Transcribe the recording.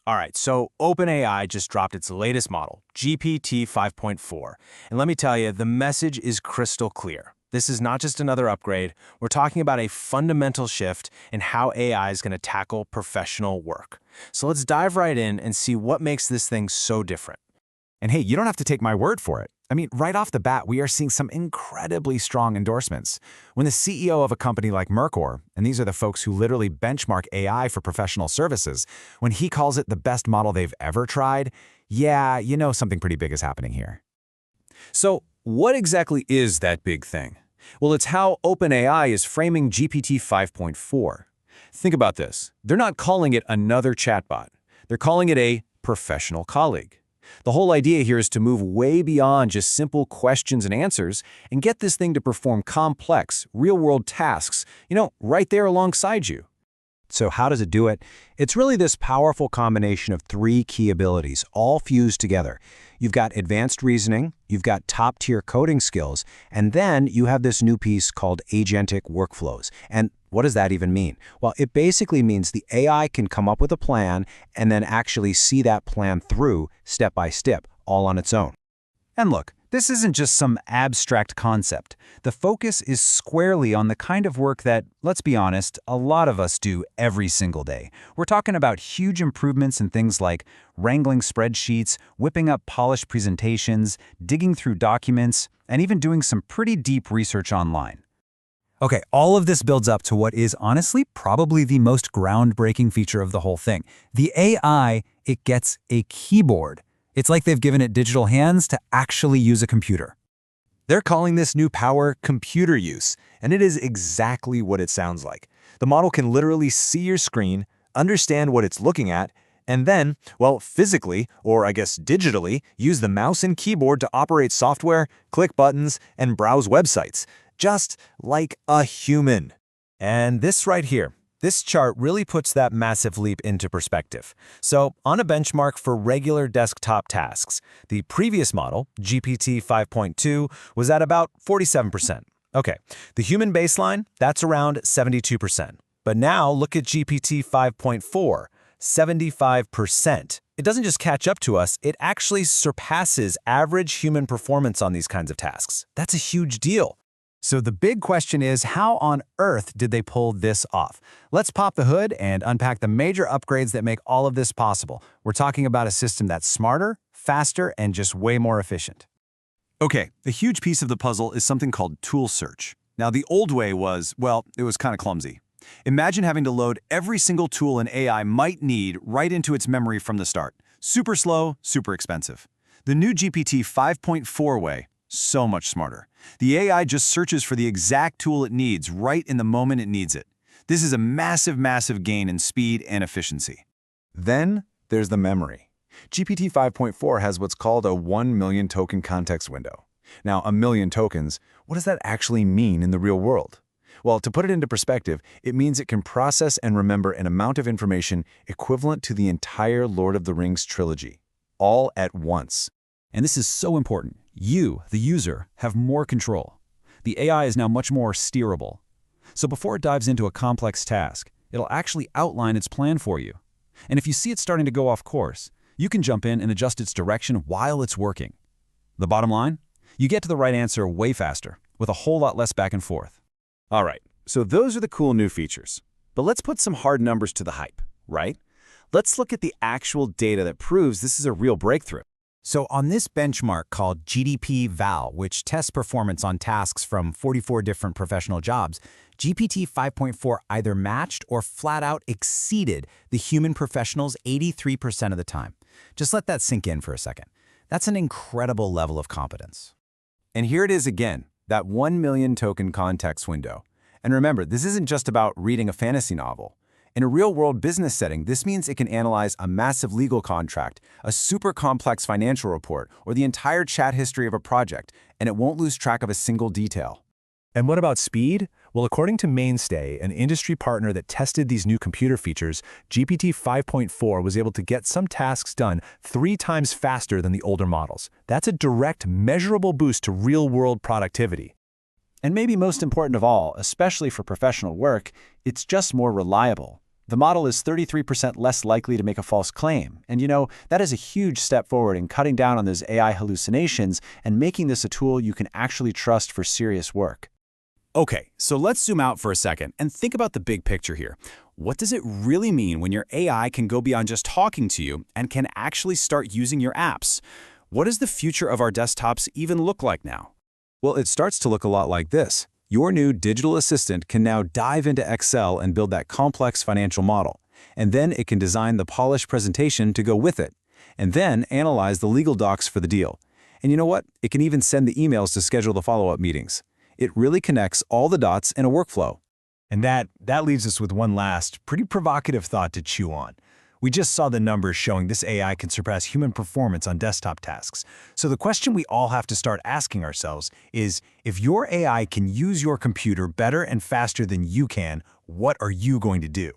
All right, so OpenAI just dropped its latest model, GPT 5.4. And let me tell you, the message is crystal clear. This is not just another upgrade. We're talking about a fundamental shift in how AI is going to tackle professional work. So let's dive right in and see what makes this thing so different. And hey, you don't have to take my word for it. I mean, right off the bat, we are seeing some incredibly strong endorsements. When the CEO of a company like Mercor, and these are the folks who literally benchmark AI for professional services, when he calls it the best model they've ever tried, yeah, you know something pretty big is happening here. So, what exactly is that big thing? Well, it's how OpenAI is framing GPT 5.4. Think about this. They're not calling it another chatbot. They're calling it a professional colleague. The whole idea here is to move way beyond just simple questions and answers and get this thing to perform complex, real-world tasks, right there alongside you. So how does it do it? It's really this powerful combination of three key abilities, all fused together. You've got advanced reasoning, you've got top-tier coding skills, and then you have this new piece called agentic workflows. And what does that even mean? Well, it basically means the AI can come up with a plan and then actually see that plan through step by step, all on its own. And look, this isn't just some abstract concept. The focus is squarely on the kind of work that, let's be honest, a lot of us do every single day. We're talking about huge improvements in things like wrangling spreadsheets, whipping up polished presentations, digging through documents, and even doing some pretty deep research online. Okay, all of this builds up to what is honestly probably the most groundbreaking feature of the whole thing. The AI, it gets a keyboard. It's like they've given it digital hands to actually use a computer. They're calling this new power computer use, and it is exactly what it sounds like. The model can literally see your screen, understand what it's looking at, and then, well, physically, or I guess digitally, use the mouse and keyboard to operate software, click buttons, and browse websites, just like a human. And this right here, this chart really puts that massive leap into perspective. So, on a benchmark for regular desktop tasks, the previous model, GPT 5.2, was at about 47%. Okay, the human baseline, that's around 72%. But now look at GPT 5.4, 75%. It doesn't just catch up to us, it actually surpasses average human performance on these kinds of tasks. That's a huge deal. So the big question is, how on earth did they pull this off? Let's pop the hood and unpack the major upgrades that make all of this possible. We're talking about a system that's smarter, faster, and just way more efficient. Okay, a huge piece of the puzzle is something called tool search. Now, the old way was, well, it was kind of clumsy. Imagine having to load every single tool an AI might need right into its memory from the start. Super slow, super expensive. The new GPT 5.4 way, so much smarter. The AI just searches for the exact tool it needs right in the moment it needs it. This is a massive, massive gain in speed and efficiency. Then there's the memory. GPT 5.4 has what's called a 1 million token context window. Now, a million tokens, what does that actually mean in the real world? Well, to put it into perspective, it means it can process and remember an amount of information equivalent to the entire Lord of the Rings trilogy, all at once. And this is so important. You, the user, have more control. The AI is now much more steerable. So before it dives into a complex task, it'll actually outline its plan for you. And if you see it starting to go off course, you can jump in and adjust its direction while it's working. The bottom line? You get to the right answer way faster, with a whole lot less back and forth. All right, so those are the cool new features. But let's put some hard numbers to the hype, right? Let's look at the actual data that proves this is a real breakthrough. So on this benchmark called GDP-Val, which tests performance on tasks from 44 different professional jobs, GPT 5.4 either matched or flat out exceeded the human professionals 83% of the time. Just let that sink in for a second. That's an incredible level of competence. And here it is again, that 1 million token context window. And remember, this isn't just about reading a fantasy novel. In a real-world business setting, this means it can analyze a massive legal contract, a super complex financial report, or the entire chat history of a project, and it won't lose track of a single detail. And what about speed? Well, according to Mainstay, an industry partner that tested these new computer features, GPT 5.4 was able to get some tasks done 3 times faster than the older models. That's a direct, measurable boost to real-world productivity. And maybe most important of all, especially for professional work, it's just more reliable. The model is 33% less likely to make a false claim. And that is a huge step forward in cutting down on those AI hallucinations and making this a tool you can actually trust for serious work. Okay, so let's zoom out for a second and think about the big picture here. What does it really mean when your AI can go beyond just talking to you and can actually start using your apps? What does the future of our desktops even look like now? Well, it starts to look a lot like this. Your new digital assistant can now dive into Excel and build that complex financial model. And then it can design the polished presentation to go with it. And then analyze the legal docs for the deal. And you know what? It can even send the emails to schedule the follow-up meetings. It really connects all the dots in a workflow. And that leaves us with one last, pretty provocative thought to chew on. We just saw the numbers showing this AI can surpass human performance on desktop tasks. So the question we all have to start asking ourselves is, if your AI can use your computer better and faster than you can, what are you going to do?